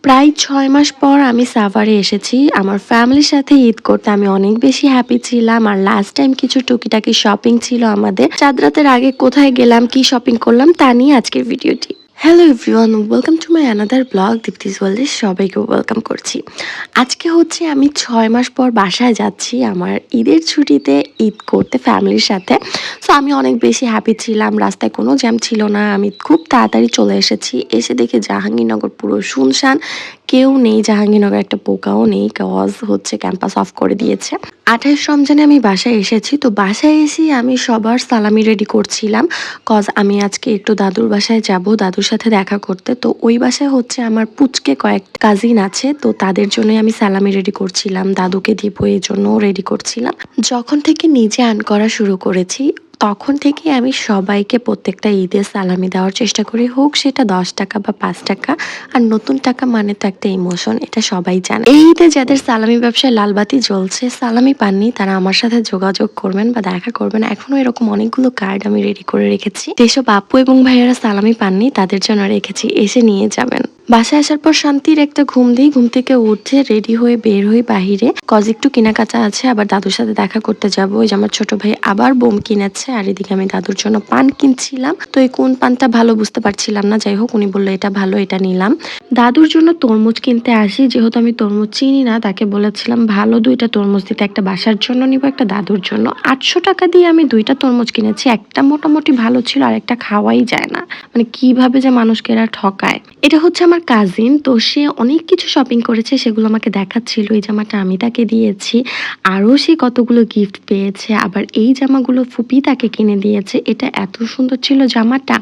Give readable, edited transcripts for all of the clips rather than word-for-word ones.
প্রায় ৬ মাস পর আমি সাভারে এসেছি। আমার ফ্যামিলির সাথে ঈদ করতে আমি অনেক বেশি হ্যাপি ছিলাম। আর লাস্ট টাইম কিছু টুকিটাকি শপিং ছিল আমাদের। চাঁদ রাতের আগে কোথায় গেলাম, কি শপিং করলাম তা নিয়ে আজকের ভিডিওটি। Hello everyone, welcome to my another blog Dipti's ওয়ার্ল্ডে সবাইকে ওয়েলকাম করছি। আজকে হচ্ছে আমি ৬ মাস পর বাসায় যাচ্ছি আমার ঈদের ছুটিতে ঈদ করতে ফ্যামিলির সাথে। সো আমি অনেক বেশি হ্যাপি ছিলাম, রাস্তায় কোনো জ্যাম ছিল না, আমি খুব তাড়াতাড়ি চলে এসেছি। এসে দেখি জাহাঙ্গীরনগর পুরো শুনশান, কেউ নেই, জাহাঙ্গীরনগর একটা পোকাও নেই, কজ হচ্ছে ক্যাম্পাস অফ করে দিয়েছে। ২৮ রমজানে আমি বাসায় এসেছি, তো বাসায় এসেই আমি সবার সালামি রেডি করছিলাম, কজ আমি আজকে একটু দাদুর বাসায় যাব, দাদুর সাথে দেখা করতে। তো ওই বাসায় হচ্ছে আমার পুচকে কয়েক কাজিন আছে, তো তাদের জন্যই আমি সালামি রেডি করছিলাম, দাদুকে দিব এই জন্য রেডি করছিলাম। যখন থেকে নিজে আর্ন করা শুরু করেছি তখন থেকে আমি সবাইকে প্রত্যেকটা ঈদে সালামি দেওয়ার চেষ্টা করি, হোক সেটা ১০ টাকা বা ৫ টাকা। আর নতুন টাকা মানে তো একটা ইমোশন, এটা সবাই জানে। এই ঈদে যাদের সালামি ব্যবসায় লালবাতি জ্বলছে, সালামি পাননি, তারা আমার সাথে যোগাযোগ করবেন বা দেখা করবেন। এখনো এরকম অনেকগুলো কার্ড আমি রেডি করে রেখেছি, যেসব আপু এবং ভাইয়েরা সালামি পাননি তাদের জন্য রেখেছি, এসে নিয়ে যাবেন। বাসায় আসার পর শান্তির একটা ঘুম দিই, ঘুম থেকে উঠে রেডি হয়ে বের হই বাহিরে, কজ একটু কেনাকাটা আছে, আবার দাদুর সাথে দেখা করতে যাব। ওই যে আমার ছোট ভাই আবার বোম কিনেছে, আর এদিকে আমি দাদুর জন্য পান কিনছিলাম। তো এই কোন পানটা ভালো বুঝতে পারছিলাম না, যাই হোক উনি বললো এটা ভালো, এটা নিলাম। দাদুর জন্য তরমুজ কিনতে আসি, যেহেতু আমি তরমুজ চিনি না, তাকে বলেছিলাম ভালো 2টা তরমুজ দিতে, একটা বাসার জন্য নিব, একটা দাদুর জন্য। ৮০০ টাকা দিয়ে আমি 2টা তরমুজ কিনেছি, একটা মোটামুটি ভালো ছিল আর একটা খাওয়াই যায় না, মানে কিভাবে যে মানুষকে এরা ঠকায়। এটা হচ্ছে আমার কাজিন, তো সে অনেক কিছু শপিং করেছে, সেগুলো আমাকে দেখাচ্ছিল। এই জামাটা আমি তাকে দিয়েছি, আরও সে কতগুলো গিফট পেয়েছে। আবার এই জামাগুলো ফুপি তাকে কিনে দিয়েছে, এটা এত সুন্দর ছিল জামাটা,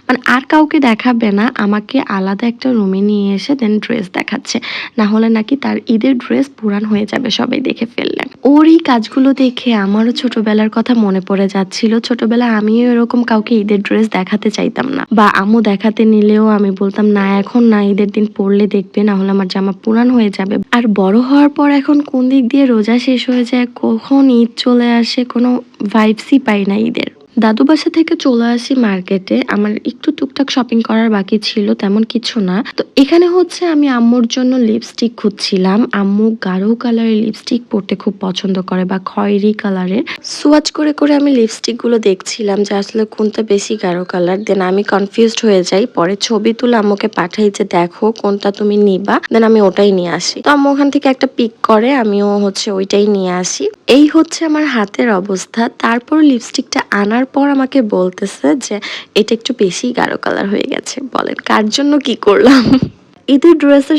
মানে আর কাউকে দেখাবে না, আমাকে আলাদা একটা রুমে নিয়ে এসে দেন ড্রেস দেখাচ্ছে, না হলে নাকি তার ঈদের ড্রেস পুরান হয়ে যাবে সবাই দেখে ফেললে। ওর এই কাজগুলো দেখে আমারও ছোটবেলার কথা মনে পড়ে যাচ্ছিল। ছোটবেলা আমিও এরকম কাউকে ঈদের ড্রেস দেখাতে চাইতাম না, বা আম্মু দেখাতে নিলেও আমি বলতাম না এখন না, ঈদের দিন পরলে দেখবে, না হলে আমার জামা পুরান হয়ে যাবে। আর বড় হওয়ার পর এখন কোন দিক দিয়ে রোজা শেষ হয়ে যায়, কখন ঈদ চলে আসে, কোনো ভাইবসই পাই না ঈদের। দাদু বাসা থেকে চলে আসি মার্কেটে, আমার একটু টুকটাক শপিং করার বাকি ছিল, তেমন কিছু না। তো এখানে হচ্ছে আমি আম্মুর জন্য লিপস্টিক খুঁজছিলাম। আম্মু গাঢ় কালারের লিপস্টিক পরতে খুব পছন্দ করে, বা খয়েরি কালারের। সোয়াচ করে করে আমি লিপস্টিক গুলো দেখছিলাম যে আসলে কোনটা বেশি গাঢ় কালার, দেন আমি কনফিউজড হয়ে যাই। পরে ছবি তুলে আম্মুকে পাঠাই যে দেখো কোনটা তুমি নিবা, দেন আমি ওটাই নিয়ে আসি। তো আম্মু ওখান থেকে একটা পিক করে, আমিও হচ্ছে ওইটাই নিয়ে আসি। এই হচ্ছে আমার হাতের অবস্থা। তারপর লিপস্টিকটা আনার পর আমাকে বলতেছে যে এটা একটু বেশি গাঢ় কালার হয়ে গেছে, বলেন কার জন্য কি করলাম। ঈদের ড্রেসের